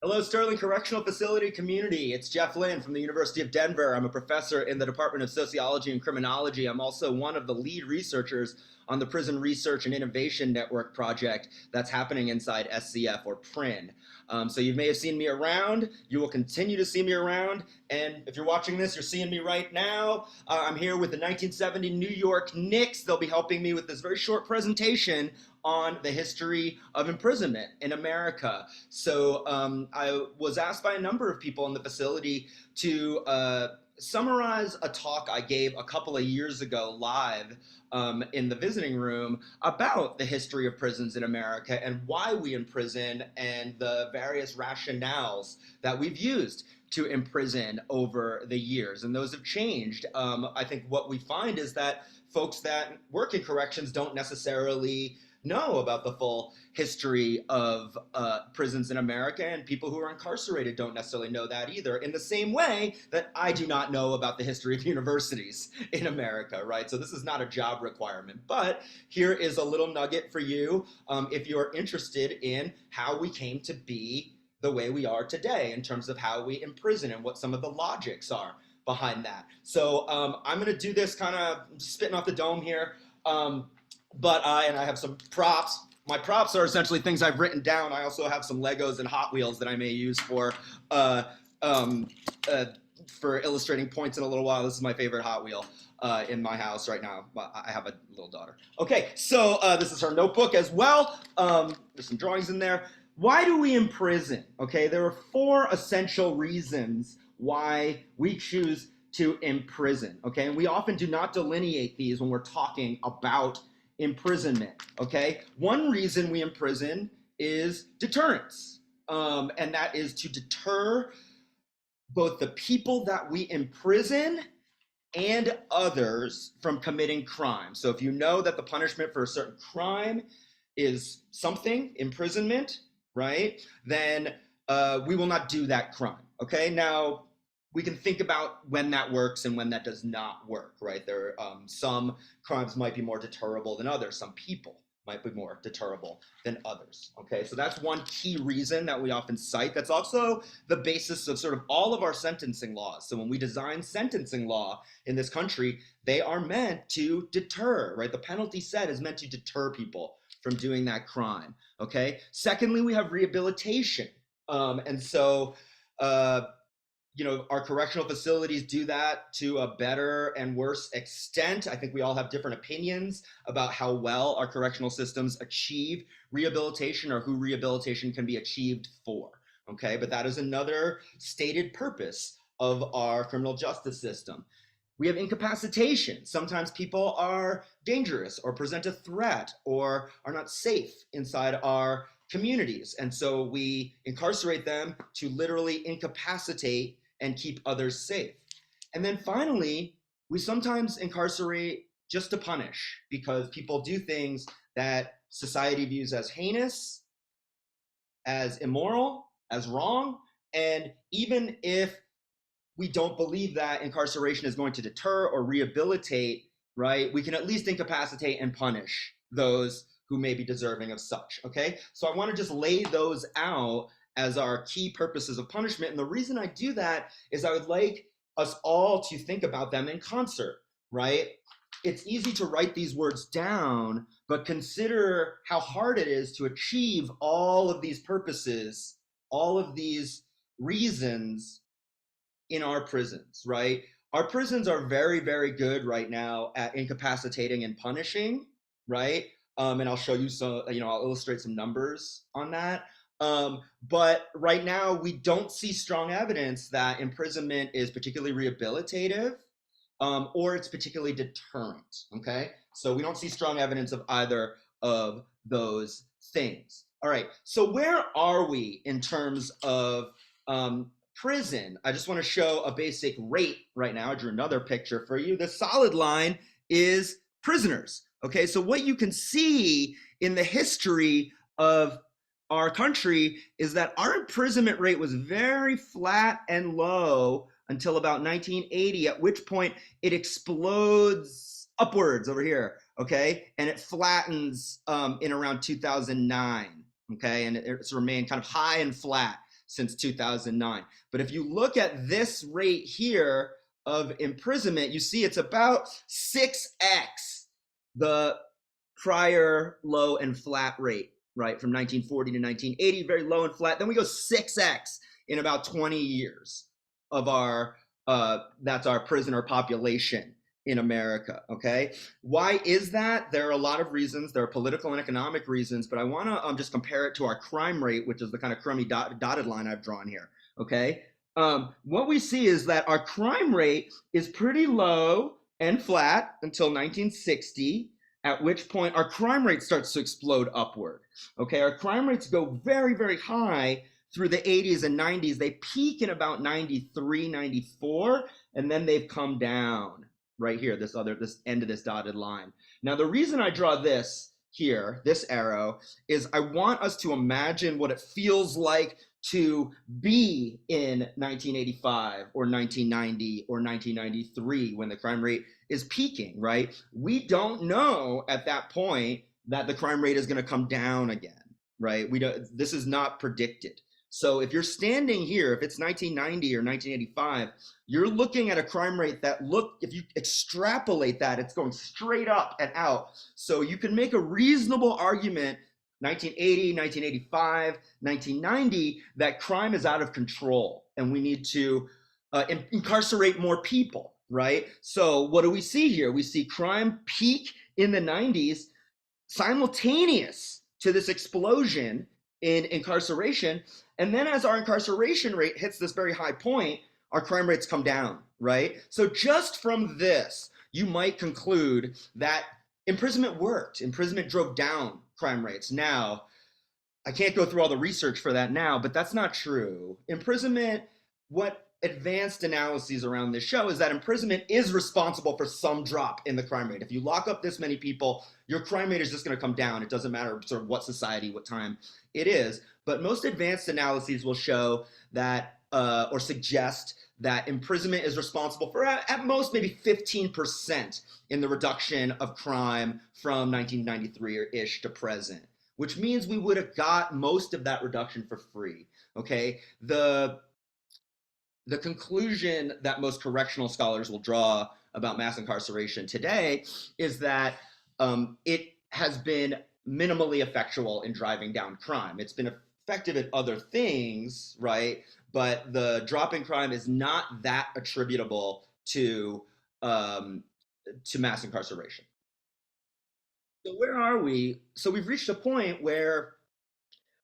Hello, Sterling Correctional Facility community. It's Jeff Lynn from the University of Denver. I'm a professor in the Department of Sociology and Criminology. I'm also one of the lead researchers on the Prison Research and Innovation Network project that's happening inside SCF or PRIN. So you may have seen me around. You will continue to see me around. And if you're watching this, you're seeing me right now. I'm here with the 1970 New York Knicks. They'll be helping me with this very short presentation on the history of imprisonment in America. So I was asked by a number of people in the facility to summarize a talk I gave a couple of years ago live in the visiting room about the history of prisons in America and why we imprison and the various rationales that we've used to imprison over the years. And those have changed. I think what we find is that folks that work in corrections don't necessarily know about the full history of prisons in America, and people who are incarcerated don't necessarily know that either, in the same way that I do not know about the history of universities in America, right? So this is not a job requirement, but here is a little nugget for you if you're interested in how we came to be the way we are today in terms of how we imprison and what some of the logics are behind that. So I'm going to do this kind of spitting off the dome here. But I have some props. My props are essentially things I've written down. I also have some Legos and Hot Wheels that I may use uh, um, for illustrating points in a little while. This is my favorite Hot Wheel in my house right now. I have a little daughter. Okay, so this is her notebook as well. There's some drawings in there. Why do we imprison? Okay, there are four essential reasons why we choose to imprison. Okay, and we often do not delineate these when we're talking about imprisonment. Okay, one reason we imprison is deterrence, and that is to deter both the people that we imprison and others from committing crime. So if you know that the punishment for a certain crime is something, imprisonment, right, then we will not do that crime. Okay, now we can think about when that works and when that does not work, right? There, some crimes might be more deterrable than others. Some people might be more deterrable than others. Okay, so that's one key reason that we often cite. That's also the basis of sort of all of our sentencing laws. So when we design sentencing law in this country, they are meant to deter, right? The penalty set is meant to deter people from doing that crime. Okay. Secondly, we have rehabilitation, and so. Our correctional facilities do that to a better and worse extent. I think we all have different opinions about how well our correctional systems achieve rehabilitation or who rehabilitation can be achieved for. Okay, but that is another stated purpose of our criminal justice system. We have incapacitation. Sometimes people are dangerous or present a threat or are not safe inside our communities. And so we incarcerate them to literally incapacitate and keep others safe. And then finally, we sometimes incarcerate just to punish because people do things that society views as heinous, as immoral, as wrong. And even if we don't believe that incarceration is going to deter or rehabilitate, right, we can at least incapacitate and punish those who may be deserving of such. Okay, so I want to just lay those out as our key purposes of punishment. And the reason I do that is I would like us all to think about them in concert, right? It's easy to write these words down, but consider how hard it is to achieve all of these purposes, all of these reasons in our prisons, right? Our prisons are very, very good right now at incapacitating and punishing, right? And I'll show you some, I'll illustrate some numbers on that. But right now, we don't see strong evidence that imprisonment is particularly rehabilitative or it's particularly deterrent. Okay, so we don't see strong evidence of either of those things. All right, so where are we in terms of prison? I just want to show a basic rate right now. I drew another picture for you. The solid line is prisoners. Okay, so what you can see in the history of our country is that our imprisonment rate was very flat and low until about 1980, at which point it explodes upwards over here, okay? And it flattens in around 2009, okay? And it's remained kind of high and flat since 2009. But if you look at this rate here of imprisonment, you see it's about 6x the prior low and flat rate, right? From 1940 to 1980, very low and flat. Then we go 6x in about 20 years of our, that's our prisoner population in America, okay? Why is that? There are a lot of reasons. There are political and economic reasons, but I want to just compare it to our crime rate, which is the kind of crummy dotted line I've drawn here, okay? What we see is that our crime rate is pretty low and flat until 1960, at which point our crime rate starts to explode upward, okay? Our crime rates go very, very high through the 80s and 90s. They peak in about 93, 94, and then they've come down right here, this end of this dotted line. Now, the reason I draw this here, this arrow, is I want us to imagine what it feels like to be in 1985 or 1990 or 1993 when the crime rate is peaking, right? We don't know at that point that the crime rate is going to come down again, right? This is not predicted. So if you're standing here, if it's 1990 or 1985, you're looking at a crime rate that if you extrapolate that, it's going straight up and out. So you can make a reasonable argument 1980, 1985, 1990, that crime is out of control and we need to incarcerate more people, right? So what do we see here? We see crime peak in the 90s simultaneous to this explosion in incarceration. And then as our incarceration rate hits this very high point, our crime rates come down, right? So just from this, you might conclude that imprisonment worked. Imprisonment drove down crime rates. Now, I can't go through all the research for that now, but that's not true. Imprisonment, what advanced analyses around this show is that imprisonment is responsible for some drop in the crime rate. If you lock up this many people, your crime rate is just going to come down. It doesn't matter sort of what society, what time it is. But most advanced analyses will show that or suggest that imprisonment is responsible for at most maybe 15% in the reduction of crime from 1993-ish to present, which means we would have got most of that reduction for free, okay? The conclusion that most correctional scholars will draw about mass incarceration today is that it has been minimally effectual in driving down crime. It's been effective at other things, right? But the drop in crime is not that attributable to mass incarceration. So where are we? So we've reached a point where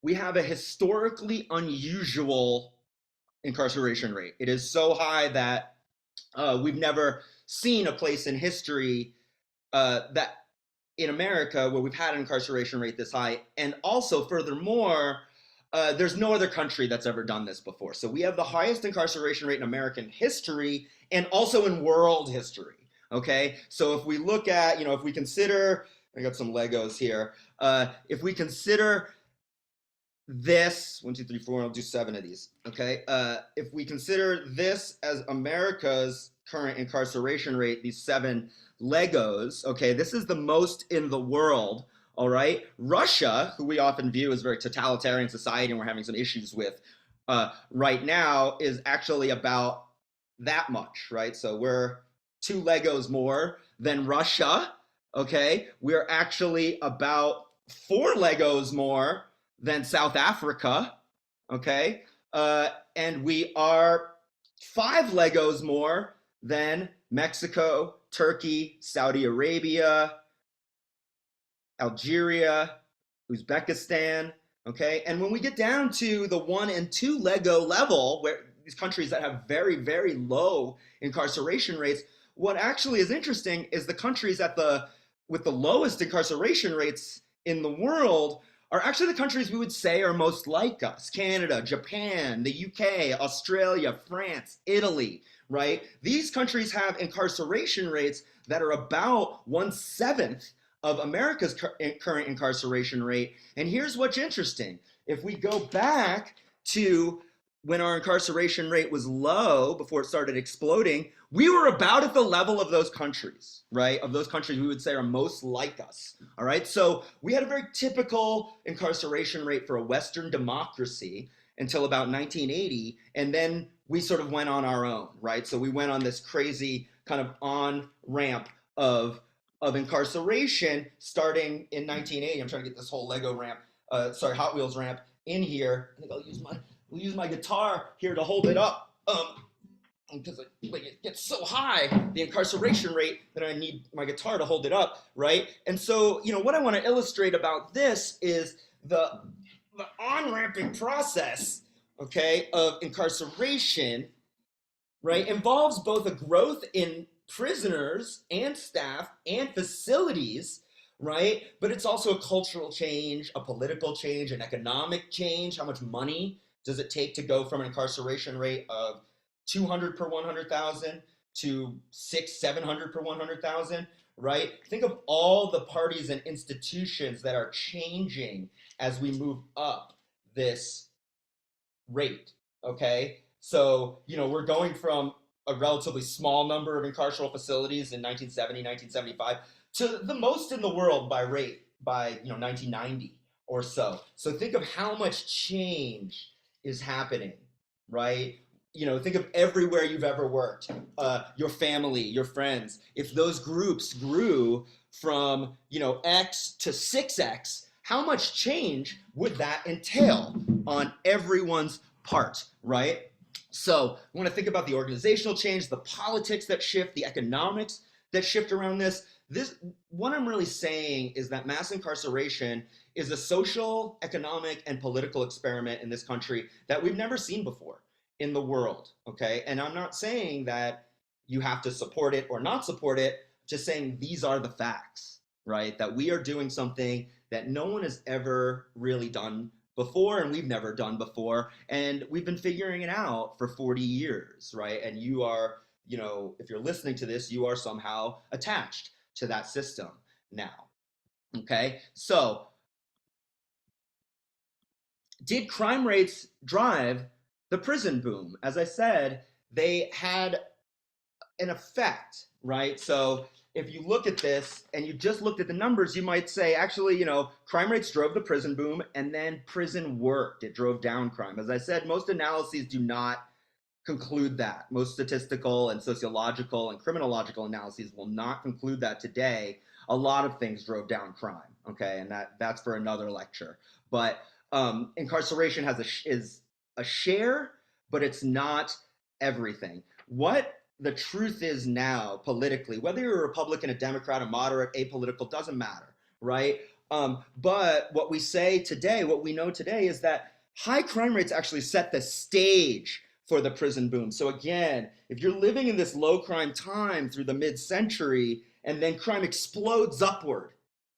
we have a historically unusual incarceration rate. It is so high that we've never seen a place in history that in America where we've had an incarceration rate this high. And also, furthermore, there's no other country that's ever done this before. So we have the highest incarceration rate in American history and also in world history. Okay, so if we look at, if we consider, I got some Legos here. If we consider this, 1, 2, 3, 4, I'll do 7 of these. Okay, if we consider this as America's current incarceration rate, these 7 Legos, okay, this is the most in the world. All right, Russia, who we often view as a very totalitarian society and we're having some issues with right now, is actually about that much, right? So we're 2 Legos more than Russia, okay? We're actually about 4 Legos more than South Africa, okay? And we are 5 Legos more than Mexico, Turkey, Saudi Arabia, Algeria, Uzbekistan, okay? And when we get down to the 1 and 2 Lego level, where these countries that have very, very low incarceration rates, what actually is interesting is the countries with the lowest incarceration rates in the world are actually the countries we would say are most like us. Canada, Japan, the UK, Australia, France, Italy, right? These countries have incarceration rates that are about 1/7 of America's current incarceration rate. And here's what's interesting. If we go back to when our incarceration rate was low before it started exploding, we were about at the level of those countries, right? Of those countries we would say are most like us, all right? So we had a very typical incarceration rate for a Western democracy until about 1980, and then we sort of went on our own, right? So we went on this crazy kind of on ramp of incarceration starting in 1980. I'm trying to get this whole Lego ramp, Hot Wheels ramp in here. I think we'll use my guitar here to hold it up. Because it gets so high, the incarceration rate, that I need my guitar to hold it up, right? And so, what I want to illustrate about this is the on-ramping process, okay, of incarceration, right, involves both a growth in prisoners and staff and facilities, right? But it's also a cultural change, a political change, an economic change. How much money does it take to go from an incarceration rate of 200 per 100,000 to 700 per 100,000, right? Think of all the parties and institutions that are changing as we move up this rate, okay? So, we're going from a relatively small number of incarceral facilities in 1970, 1975 to the most in the world by rate by, 1990 or so. So think of how much change is happening, right? Think of everywhere you've ever worked, your family, your friends. If those groups grew from, X to 6X, how much change would that entail on everyone's part, right? So I want to think about the organizational change, the politics that shift, the economics that shift around this. What I'm really saying is that mass incarceration is a social, economic, and political experiment in this country that we've never seen before in the world, okay? And I'm not saying that you have to support it or not support it, just saying these are the facts, right? That we are doing something that no one has ever really done before, and we've never done before, and we've been figuring it out for 40 years, right? And you are, if you're listening to this, you are somehow attached to that system now, okay? So, did crime rates drive the prison boom? As I said, they had an effect, right? So if you look at this and you just looked at the numbers, you might say, actually, crime rates drove the prison boom, and then prison worked. It drove down crime. As I said, most analyses do not conclude that. Most statistical and sociological and criminological analyses will not conclude that today. A lot of things drove down crime, okay? And that's for another lecture. But incarceration is a share, but it's not everything. What the truth is now politically, whether you're a Republican, a Democrat, a moderate, apolitical, doesn't matter, right? But what we say today, what we know today, is that high crime rates actually set the stage for the prison boom. So again, if you're living in this low crime time through the mid-century, and then crime explodes upward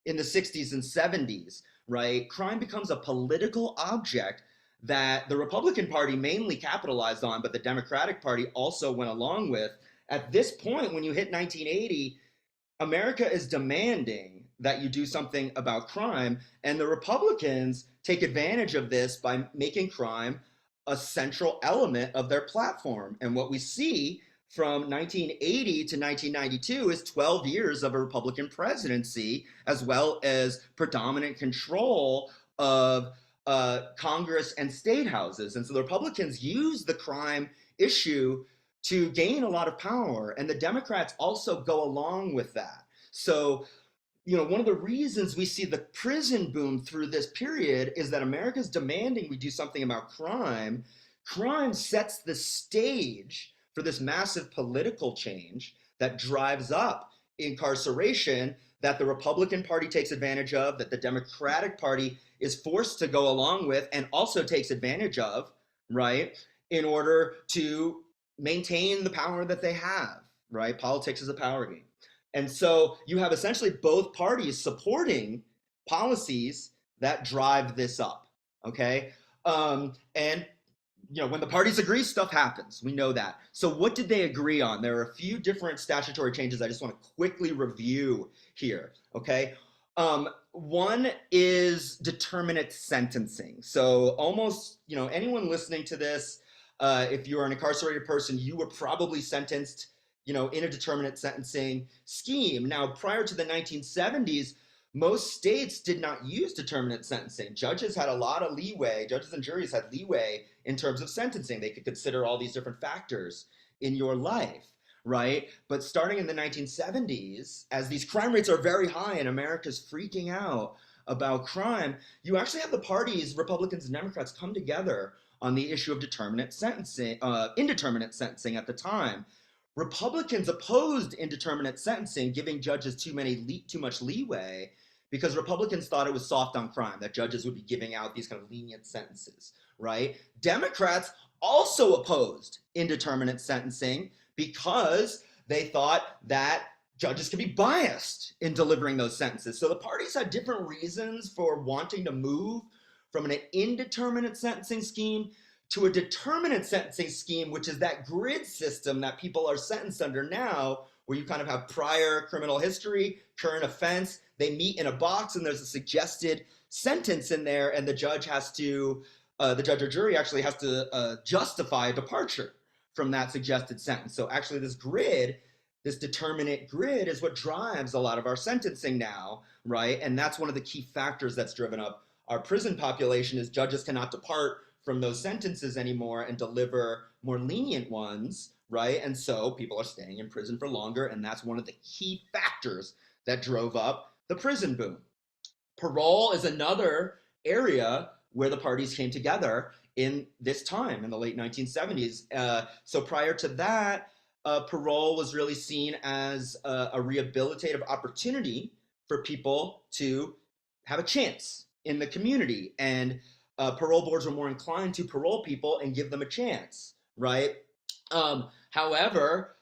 in the 60s and 70s, right? Crime becomes a political object that the Republican Party mainly capitalized on, but the Democratic Party also went along with. At this point, when you hit 1980, America is demanding that you do something about crime, and the Republicans take advantage of this by making crime a central element of their platform. And what we see from 1980 to 1992 is 12 years of a Republican presidency, as well as predominant control of Congress and state houses. And so the Republicans use the crime issue to gain a lot of power, and the Democrats also go along with that. So, one of the reasons we see the prison boom through this period is that America's demanding we do something about crime. Crime sets the stage for this massive political change that drives up incarceration, that the Republican Party takes advantage of, that the Democratic Party is forced to go along with and also takes advantage of, right, in order to maintain the power that they have, right? Politics is a power game. And so you have essentially both parties supporting policies that drive this up, okay? And when the parties agree, stuff happens. We know that. So what did they agree on? There are a few different statutory changes I just want to quickly review here, okay? One is determinate sentencing. So almost, anyone listening to this, if you are an incarcerated person, you were probably sentenced, in a determinate sentencing scheme. Now, prior to the 1970s, most states did not use determinate sentencing. Judges had a lot of leeway. Judges and juries had leeway in terms of sentencing. They could consider all these different factors in your life, right? But starting in the 1970s, as these crime rates are very high and America's freaking out about crime, you actually have the parties, Republicans and Democrats, come together on the issue of determinate sentencing, indeterminate sentencing at the time. Republicans opposed indeterminate sentencing, giving judges too much leeway, because Republicans thought it was soft on crime, that judges would be giving out these kind of lenient sentences, right? Democrats also opposed indeterminate sentencing because they thought that judges could be biased in delivering those sentences. So the parties had different reasons for wanting to move from an indeterminate sentencing scheme to a determinate sentencing scheme, which is that grid system that people are sentenced under now, where you kind of have prior criminal history, current offense, they meet in a box and there's a suggested sentence in there, and the judge or jury actually has to justify a departure from that suggested sentence. So actually this determinate grid is what drives a lot of our sentencing now, right? And that's one of the key factors that's driven up our prison population, is judges cannot depart from those sentences anymore and deliver more lenient ones, right? And so people are staying in prison for longer, and that's one of the key factors that drove up the prison boom. Parole is another area where the parties came together in this time, in the late 1970s. So prior to that, parole was really seen as a rehabilitative opportunity for people to have a chance in the community, and parole boards were more inclined to parole people and give them a chance, right? However,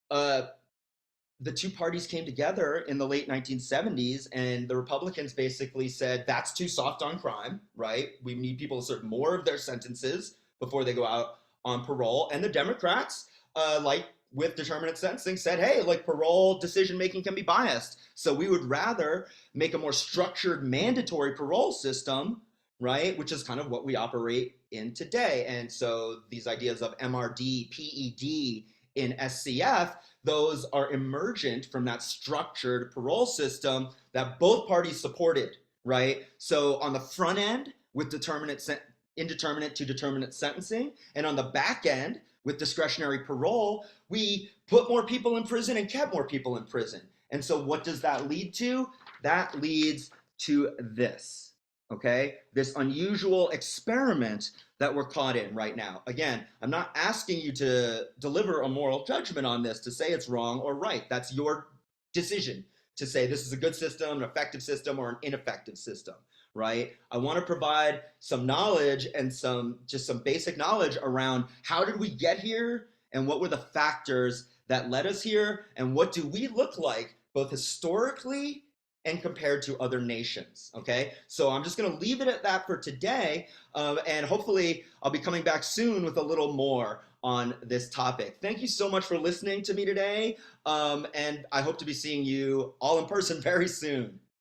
the two parties came together in the late 1970s, and the Republicans basically said, that's too soft on crime, right? We need people to serve more of their sentences before they go out on parole. And the Democrats, like with determinate sentencing, said, hey, like, parole decision making can be biased. So we would rather make a more structured mandatory parole system, right? Which is kind of what we operate in today. And so these ideas of MRD, PED in SCF, those are emergent from that structured parole system that both parties supported, right? So on the front end, with indeterminate to determinate sentencing, and on the back end, with discretionary parole, we put more people in prison and kept more people in prison. And so what does that lead to? That leads to this, okay? This unusual experiment that we're caught in right now. Again, I'm not asking you to deliver a moral judgment on this, to say it's wrong or right. That's your decision to say this is a good system, an effective system, or an ineffective system, right? I want to provide some knowledge and some basic knowledge around how did we get here, and what were the factors that led us here, and what do we look like both historically and compared to other nations, okay? So I'm just gonna leave it at that for today, and hopefully I'll be coming back soon with a little more on this topic. Thank you so much for listening to me today, and I hope to be seeing you all in person very soon.